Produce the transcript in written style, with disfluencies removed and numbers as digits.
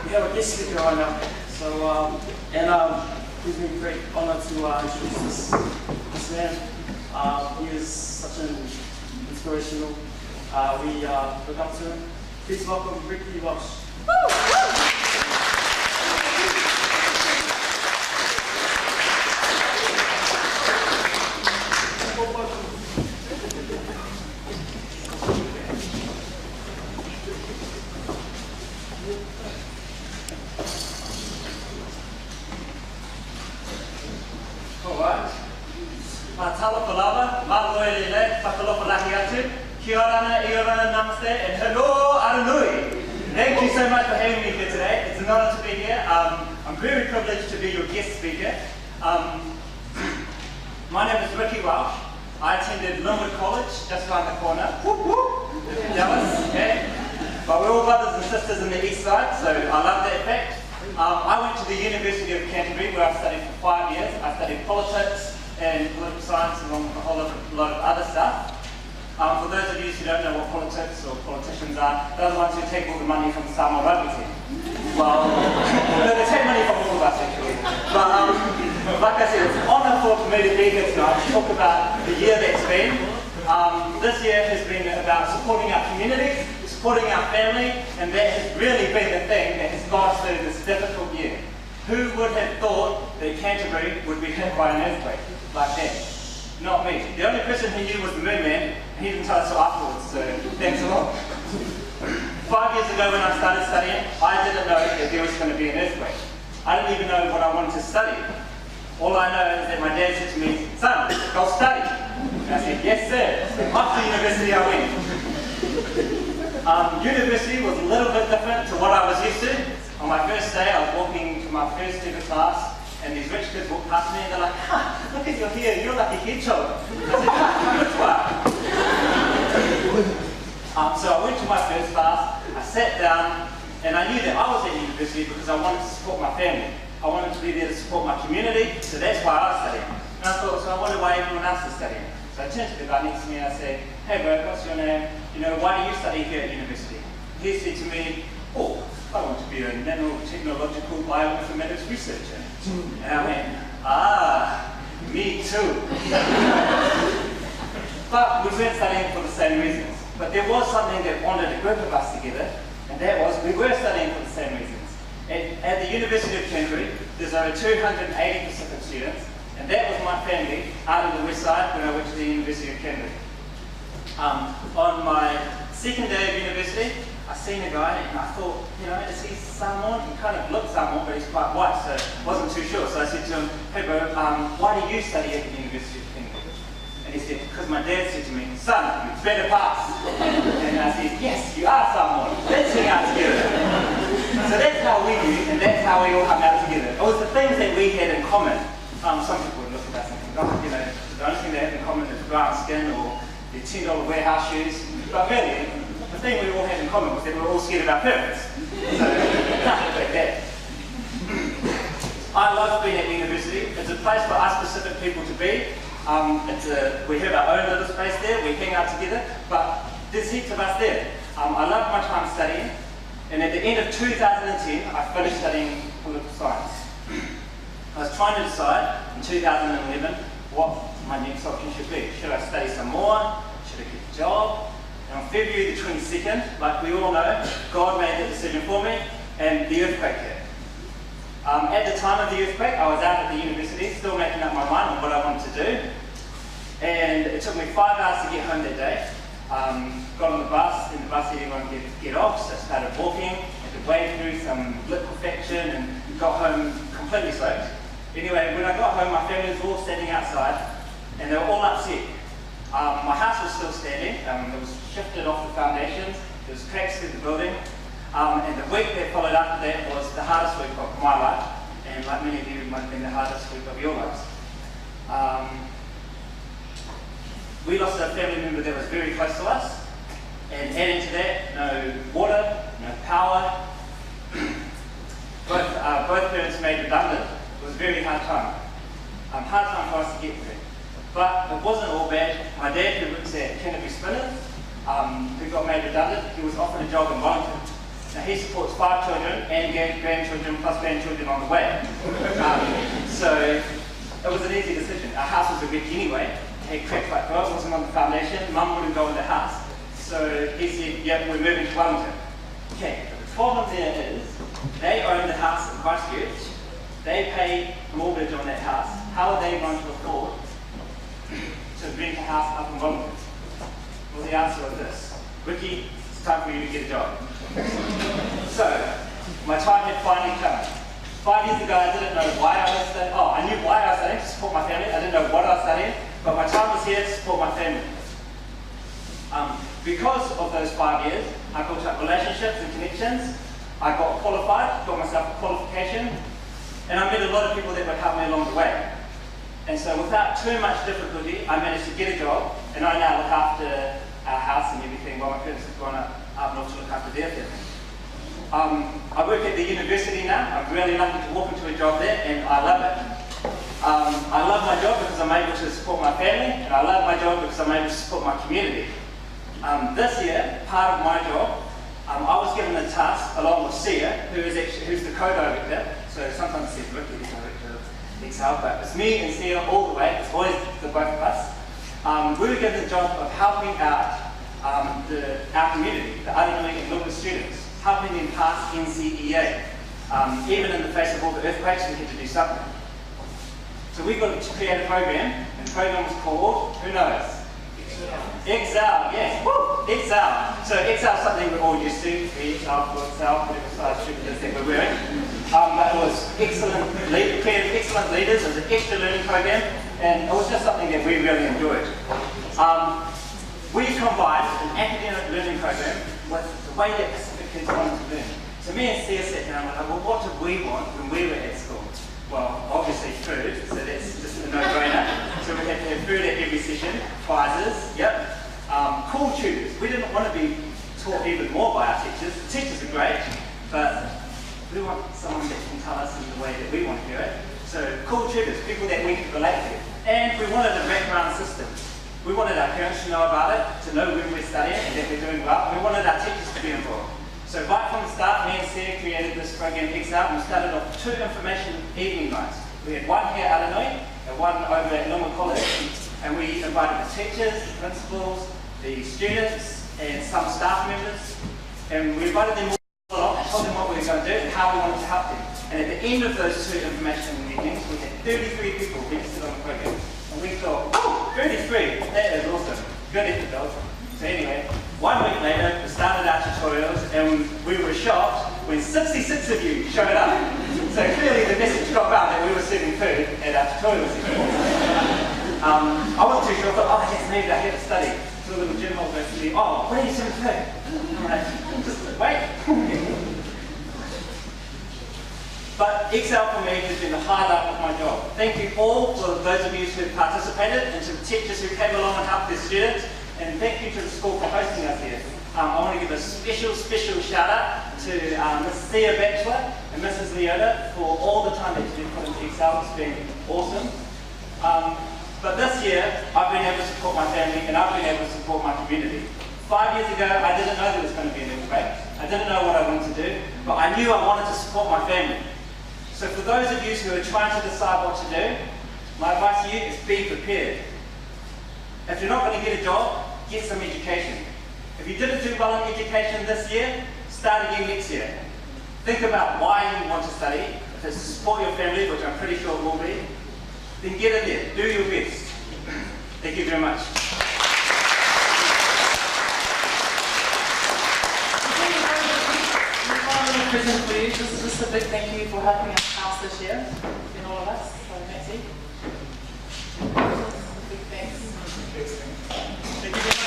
We have a guest speaker right now. So, it gives me great honor to introduce this man. He is such an inspirational. We look up to him. Please welcome Riki Welsh. Alright. Talo palava, maloe lele, whakalofa laki atu, kia ora, iorana, namaste, and hello, Aranui. Thank you so much for having me here today. It's an honor to be here. I'm very privileged to be your guest speaker. My name is Riki Welsh. I attended Linwood College, just around the corner. Whoop whoop. Jealous, okay? But we're all brothers and sisters in the east side, so I love that fact. I went to the University of Canterbury where I studied for 5 years. I studied politics and political science along with a whole lot of other stuff. For those of you who don't know what politics or politicians are, they're the ones who take all the money from the Samoa rugby team. Well, they take money from all of us actually. But like I said, it's an honour for me to be here tonight to talk about the year that's been. This year has been about supporting our community, supporting our family, and that has really been the thing that has got us through this difficult year. Who would have thought that Canterbury would be hit by an earthquake like that? Not me. The only person who knew was the moon man, and he didn't tell us till afterwards, so thanks a lot. 5 years ago when I started studying, I didn't know that there was going to be an earthquake. I didn't even know what I wanted to study. All I know is that my dad said to me, son, go study. And I said, yes sir. So off to university I went. University was a little bit different to what I was used to. On my first day, I was walking to my first ever class, and these rich kids walked past me and they're like, look at your hair, you're like a hedgehog. I said, good one. So I went to my first class, I sat down, and I knew that I was at university because I wanted to support my family. I wanted to be there to support my community, so that's why I was studying. And I thought, so I wonder why everyone else is studying. So I turned to the guy next to me and I said, hey bro, what's your name? You know, why do you study here at university? He said to me, oh, I want to be a nanotechnological bioinformatics researcher. And I went, me too. But we weren't studying for the same reasons. But there was something that bonded a group of us together, and that was we were studying for the same reasons. At the University of Canterbury, there's over 280 Pacific students, and that was my family out of the west side when I went to the University of Canterbury. On my second day of university, I seen a guy and I thought, you know, is he Samoan? He kind of looked Samoan, but he's quite white, so I wasn't too sure. So I said to him, hey bro, why do you study at the University of Canterbury? And he said, because my dad said to me, son, you better pass. And I said, yes, you are Samoan. Let's hang out together. So that's how we knew, and that's how we all hung out together. It was the things that we had in common. Some people would look at us and think, oh, you know, the only thing they have in common is brown skin or their $10 warehouse shoes. But really, the thing we all had in common was that we were all scared of our parents. So, nothing like that. I love being at university. It's a place for us specific people to be. We have our own little space there, we hang out together, but there's heaps of us there. I love my time studying, and at the end of 2010, I finished studying political science. I was trying to decide in 2011 what my next option should be. Should I study some more? Should I get a job? And on February the 22nd, like we all know, God made the decision for me, and the earthquake hit. At the time of the earthquake, I was out at the university, still making up my mind on what I wanted to do. And it took me 5 hours to get home that day. Got on the bus, in the bus everyone get off, so I started walking, had to wade through some liquefaction and got home completely soaked. Anyway, when I got home, my family was all standing outside, and they were all upset. My house was still standing, it was shifted off the foundations, there was cracks through the building, and the week that followed after that was the hardest week of my life, and like many of you, it might have been the hardest week of your lives. We lost a family member that was very close to us, and adding to that, no water, no power. Both parents made redundant. It was a very hard time. Hard time for us to get through. But it wasn't all bad. My dad, who works at Canterbury Spinners, who got made redundant, he was offered a job in Wellington. Now he supports 5 children and grandchildren plus grandchildren on the way. So it was an easy decision. Our house was a wreck anyway. It had cracked like God, wasn't on the foundation. Mum wouldn't go in the house. So he said, yeah, we're moving to Wellington. Okay, but the problem there is, they own the house in Christchurch. They pay a mortgage on that house. How are they going to afford to rent a house up in Wellington? Well, the answer is this. Riki, it's time for you to get a job. So, my time had finally come. 5 years ago, I didn't know why I was studying. Oh, I knew why I was studying, to support my family. I didn't know what I was studying, but my time was here to support my family. Because of those 5 years, I built up relationships and connections. I got qualified, got myself a qualification, and I met a lot of people that would help me along the way. And so without too much difficulty, I managed to get a job, and I now look after our house and everything while my parents have gone up north to look after their family. I work at the university now. I'm really lucky to walk into a job there, and I love it. I love my job because I'm able to support my family, and I love my job because I'm able to support my community. This year, part of my job, I was given a task along with Fia, who's the co-director. So sometimes it says Riki, the director of Excel, but it's me and Fia all the way. It's always the both of us. We were given the job of helping out our community, the Aranui and local students, helping them pass NCEA. Even in the face of all the earthquakes, we had to do something. So we got to create a program, and the program was called, who knows? Excel, yes, woo, Excel. So Excel is something we're all used to, Excel, whatever size sugar it is that we're wearing. But it was excellent, created excellent leaders, it was an extra learning program, and it was just something that we really enjoyed. We combined an academic learning program with the way that Pacific kids wanted to learn. So me and Fia sat down and were like, well, what did we want when we were at school? Well, obviously food, so that's just a no-brainer. So we had to have food at every session, prizes, yep. Cool tutors. We didn't want to be taught even more by our teachers. The teachers are great, but we want someone that can tell us in the way that we want to hear it. So cool tutors, people that we could relate to. And we wanted a background system. We wanted our parents to know about it, to know when we're studying and that we're doing well. We wanted our teachers to be involved. So right from the start, me and Fia created this program Excel, and we started off 2 information evening nights. We had one here at Aranui and one over at Normal College, and we invited the teachers, the principals, the students, and some staff members, and we invited them all along and told them what we were going to do and how we wanted to help them. And at the end of those 2 information meetings, we had 33 people registered on the program. And we thought, oh, 33, that is awesome. Good effort, though. So anyway, 1 week later, we started our tutorials, and we were shocked when 66 of you showed up. So clearly the message got out that we were serving food at our tutorial session. I wasn't too sure, I thought, oh yes, maybe I had to study. So a little gym holder goes to me, oh, what are you serving food? I'm like, just wait. But Excel for me has been the highlight of my job. Thank you all for those of you who participated, and to the teachers who came along and helped their students. And thank you to the school for hosting us here. I want to give a special shout out to Mrs. Thea Batchelor and Mrs. Leota for all the time that you've been put into Excel. It's been awesome. But this year, I've been able to support my family and I've been able to support my community. 5 years ago, I didn't know there was going to be an earthquake. I didn't know what I wanted to do, but I knew I wanted to support my family. So for those of you who are trying to decide what to do, my advice to you is be prepared. If you're not going to get a job, get some education. If you didn't do well in education this year, start again next year. Think about why you want to study. If it's to support your family, which I'm pretty sure it will be, then get in there. Do your best. Thank you very much. Present for you. This is just a big thank you for helping us pass this year, and all of us. So, Maxie. Big thanks. Thank you.